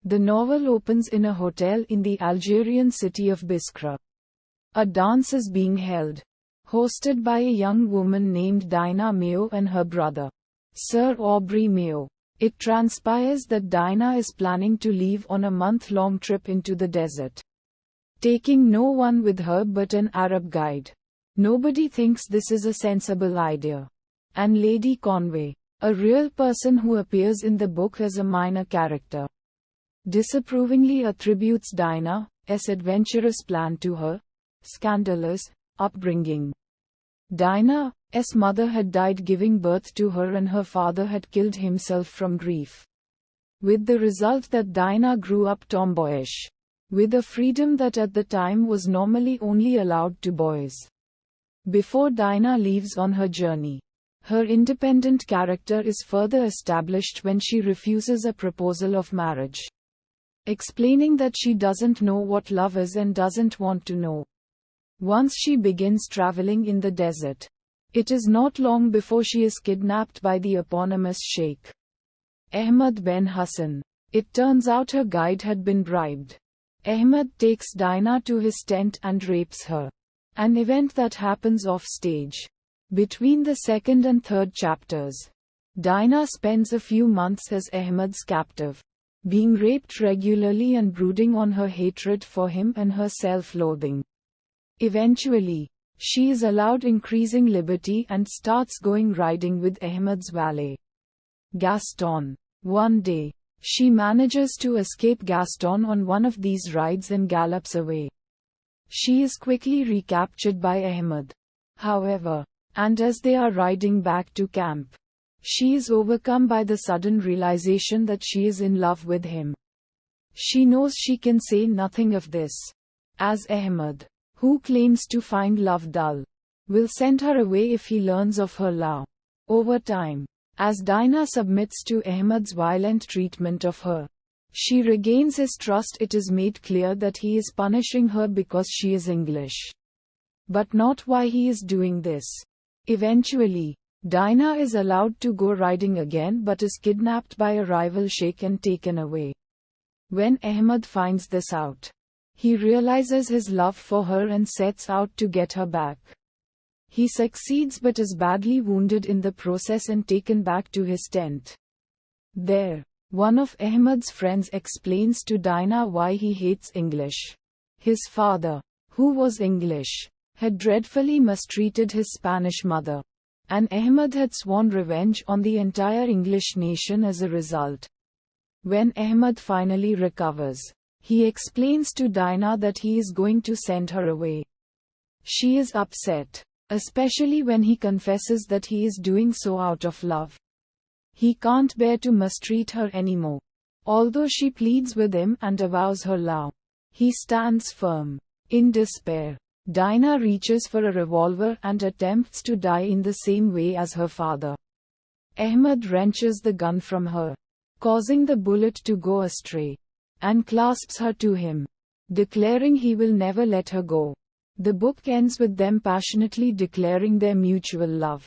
The novel opens in a hotel in the Algerian city of Biskra. A dance is being held, hosted by a young woman named Dinah Mayo and her brother, Sir Aubrey Mayo. It transpires that Dinah is planning to leave on a month-long trip into the desert, taking no one with her but an Arab guide. Nobody thinks this is a sensible idea. And Lady Conway, a real person who appears in the book as a minor character, disapprovingly attributes Dinah's adventurous plan to her scandalous upbringing. Dinah's mother had died giving birth to her and her father had killed himself from grief, with the result that Dinah grew up tomboyish, with a freedom that at the time was normally only allowed to boys. Before Dinah leaves on her journey, her independent character is further established when she refuses a proposal of marriage, explaining that she doesn't know what love is and doesn't want to know. Once she begins traveling in the desert, it is not long before she is kidnapped by the eponymous Sheik, Ahmed Ben Hassan. It turns out her guide had been bribed. Ahmed takes Dinah to his tent and rapes her, an event that happens off stage. Between the second and third chapters, Dinah spends a few months as Ahmed's captive, being raped regularly and brooding on her hatred for him and her self-loathing. Eventually, she is allowed increasing liberty and starts going riding with Ahmed's valet, Gaston. One day, she manages to escape Gaston on one of these rides and gallops away. She is quickly recaptured by Ahmed, however, and as they are riding back to camp, she is overcome by the sudden realization that she is in love with him. She knows she can say nothing of this, as Ahmed, who claims to find love dull, will send her away if he learns of her love. Over time, as Dinah submits to Ahmed's violent treatment of her, she regains his trust. It is made clear that he is punishing her because she is English, but not why he is doing this. Eventually, Dinah is allowed to go riding again but is kidnapped by a rival sheikh and taken away. When Ahmed finds this out, he realizes his love for her and sets out to get her back. He succeeds but is badly wounded in the process and taken back to his tent. There, one of Ahmed's friends explains to Dinah why he hates English. His father, who was English, had dreadfully mistreated his Spanish mother, and Ahmed had sworn revenge on the entire English nation as a result. When Ahmed finally recovers, he explains to Dinah that he is going to send her away. She is upset, especially when he confesses that he is doing so out of love. He can't bear to mistreat her anymore. Although she pleads with him and avows her love, he stands firm. In despair, Dinah reaches for a revolver and attempts to die in the same way as her father. Ahmed wrenches the gun from her, causing the bullet to go astray, and clasps her to him, declaring he will never let her go. The book ends with them passionately declaring their mutual love.